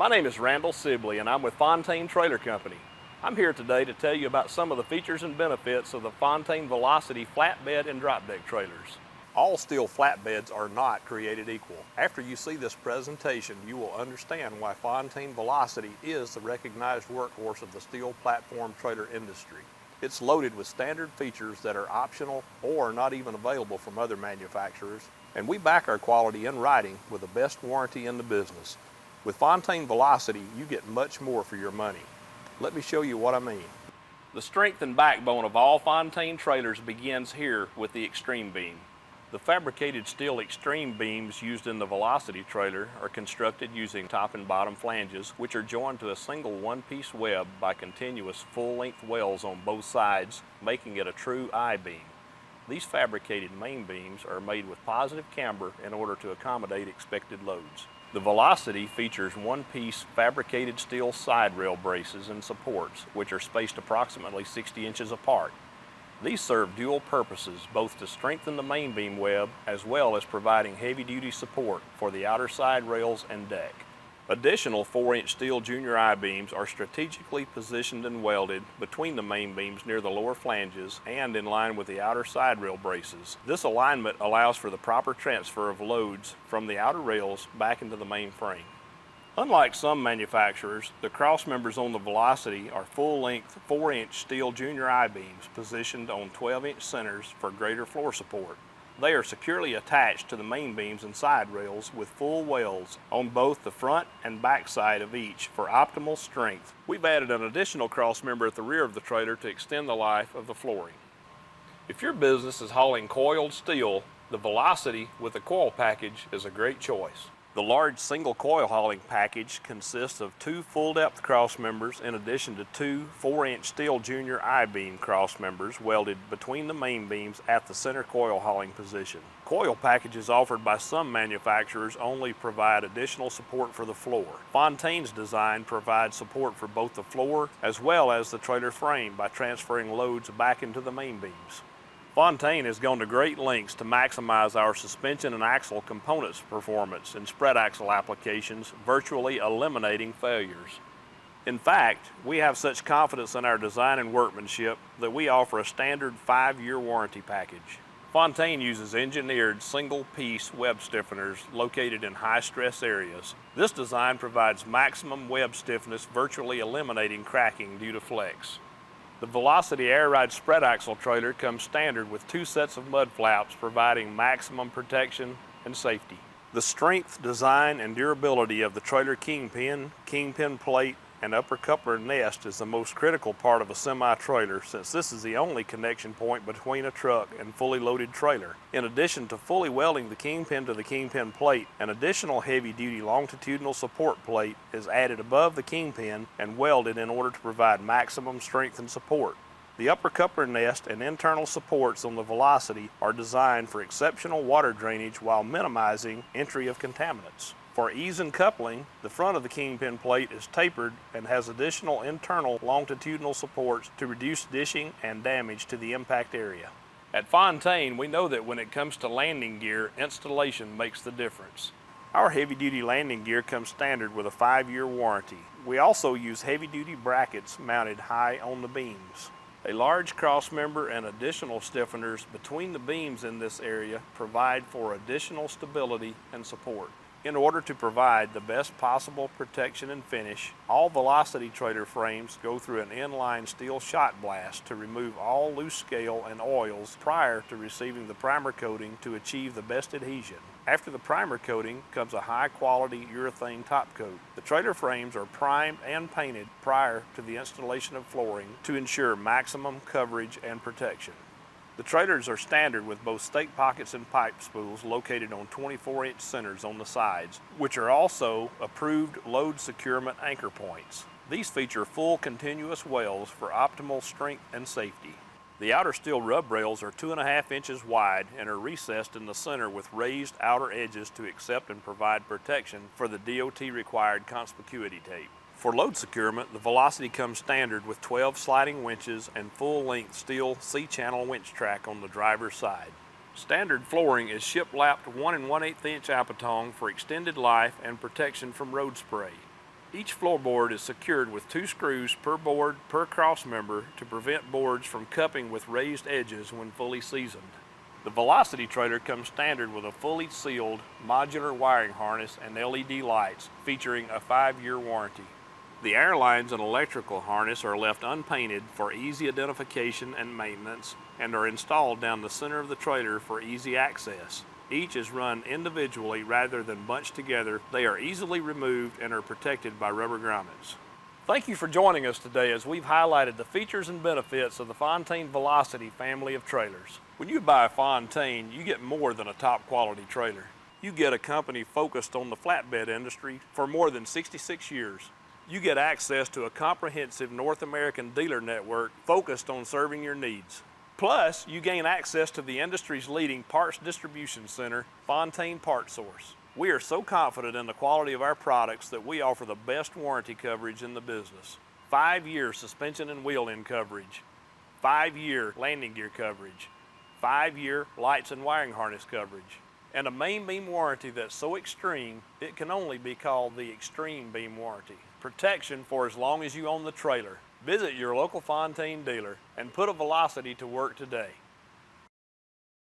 My name is Randall Sibley and I'm with Fontaine Trailer Company. I'm here today to tell you about some of the features and benefits of the Fontaine Velocity flatbed and drop deck trailers. All steel flatbeds are not created equal. After you see this presentation, you will understand why Fontaine Velocity is the recognized workhorse of the steel platform trailer industry. It's loaded with standard features that are optional or not even available from other manufacturers, and we back our quality in writing with the best warranty in the business. With Fontaine Velocity, you get much more for your money. Let me show you what I mean. The strength and backbone of all Fontaine trailers begins here with the extreme beam. The fabricated steel extreme beams used in the Velocity trailer are constructed using top and bottom flanges, which are joined to a single one-piece web by continuous full-length wells on both sides, making it a true I-beam. These fabricated main beams are made with positive camber in order to accommodate expected loads. The Velocity features one-piece fabricated steel side rail braces and supports, which are spaced approximately 60 inches apart. These serve dual purposes, both to strengthen the main beam web as well as providing heavy-duty support for the outer side rails and deck. Additional 4-inch steel junior I-beams are strategically positioned and welded between the main beams near the lower flanges and in line with the outer side rail braces. This alignment allows for the proper transfer of loads from the outer rails back into the main frame. Unlike some manufacturers, the cross members on the Velocity are full-length 4-inch steel junior I-beams positioned on 12-inch centers for greater floor support. They are securely attached to the main beams and side rails with full welds on both the front and back side of each for optimal strength. We've added an additional cross member at the rear of the trailer to extend the life of the flooring. If your business is hauling coiled steel, the Velocity with a coil package is a great choice. The large single coil hauling package consists of 2 full-depth cross members in addition to 2 4-inch steel junior I-beam cross members welded between the main beams at the center coil hauling position. Coil packages offered by some manufacturers only provide additional support for the floor. Fontaine's design provides support for both the floor as well as the trailer frame by transferring loads back into the main beams. Fontaine has gone to great lengths to maximize our suspension and axle components performance in spread axle applications, virtually eliminating failures. In fact, we have such confidence in our design and workmanship that we offer a standard 5-year warranty package. Fontaine uses engineered single-piece web stiffeners located in high-stress areas. This design provides maximum web stiffness, virtually eliminating cracking due to flex. The Velocity Air Ride spread axle trailer comes standard with 2 sets of mud flaps providing maximum protection and safety. The strength, design, and durability of the trailer kingpin plate, and upper coupler nest is the most critical part of a semi-trailer, since this is the only connection point between a truck and fully loaded trailer. In addition to fully welding the kingpin to the kingpin plate, an additional heavy-duty longitudinal support plate is added above the kingpin and welded in order to provide maximum strength and support. The upper coupler nest and internal supports on the Velocity are designed for exceptional water drainage while minimizing entry of contaminants. For ease in coupling, the front of the kingpin plate is tapered and has additional internal longitudinal supports to reduce dishing and damage to the impact area. At Fontaine, we know that when it comes to landing gear, installation makes the difference. Our heavy-duty landing gear comes standard with a 5-year warranty. We also use heavy-duty brackets mounted high on the beams. A large cross member and additional stiffeners between the beams in this area provide for additional stability and support. In order to provide the best possible protection and finish, all Velocity trailer frames go through an inline steel shot blast to remove all loose scale and oils prior to receiving the primer coating to achieve the best adhesion. After the primer coating comes a high-quality urethane top coat. The trailer frames are primed and painted prior to the installation of flooring to ensure maximum coverage and protection. The trailers are standard with both stake pockets and pipe spools located on 24-inch centers on the sides, which are also approved load securement anchor points. These feature full continuous wells for optimal strength and safety. The outer steel rub rails are 2.5 inches wide and are recessed in the center with raised outer edges to accept and provide protection for the DOT-required conspicuity tape. For load securement, the Velocity comes standard with 12 sliding winches and full-length steel C-channel winch track on the driver's side. Standard flooring is ship-lapped 1 1/8 inch Apatong for extended life and protection from road spray. Each floorboard is secured with 2 screws per board per cross member to prevent boards from cupping with raised edges when fully seasoned. The Velocity trailer comes standard with a fully sealed modular wiring harness and LED lights featuring a 5-year warranty. The air lines and electrical harness are left unpainted for easy identification and maintenance and are installed down the center of the trailer for easy access. Each is run individually rather than bunched together. They are easily removed and are protected by rubber grommets. Thank you for joining us today as we've highlighted the features and benefits of the Fontaine Velocity family of trailers. When you buy a Fontaine, you get more than a top quality trailer. You get a company focused on the flatbed industry for more than 66 years. You get access to a comprehensive North American dealer network focused on serving your needs. Plus, you gain access to the industry's leading parts distribution center, Fontaine Part Source. We are so confident in the quality of our products that we offer the best warranty coverage in the business. 5-year suspension and wheel end coverage, 5-year landing gear coverage, 5-year lights and wiring harness coverage, and a main beam warranty that's so extreme it can only be called the Extreme Beam Warranty. Protection for as long as you own the trailer. Visit your local Fontaine dealer and put a Velocity to work today.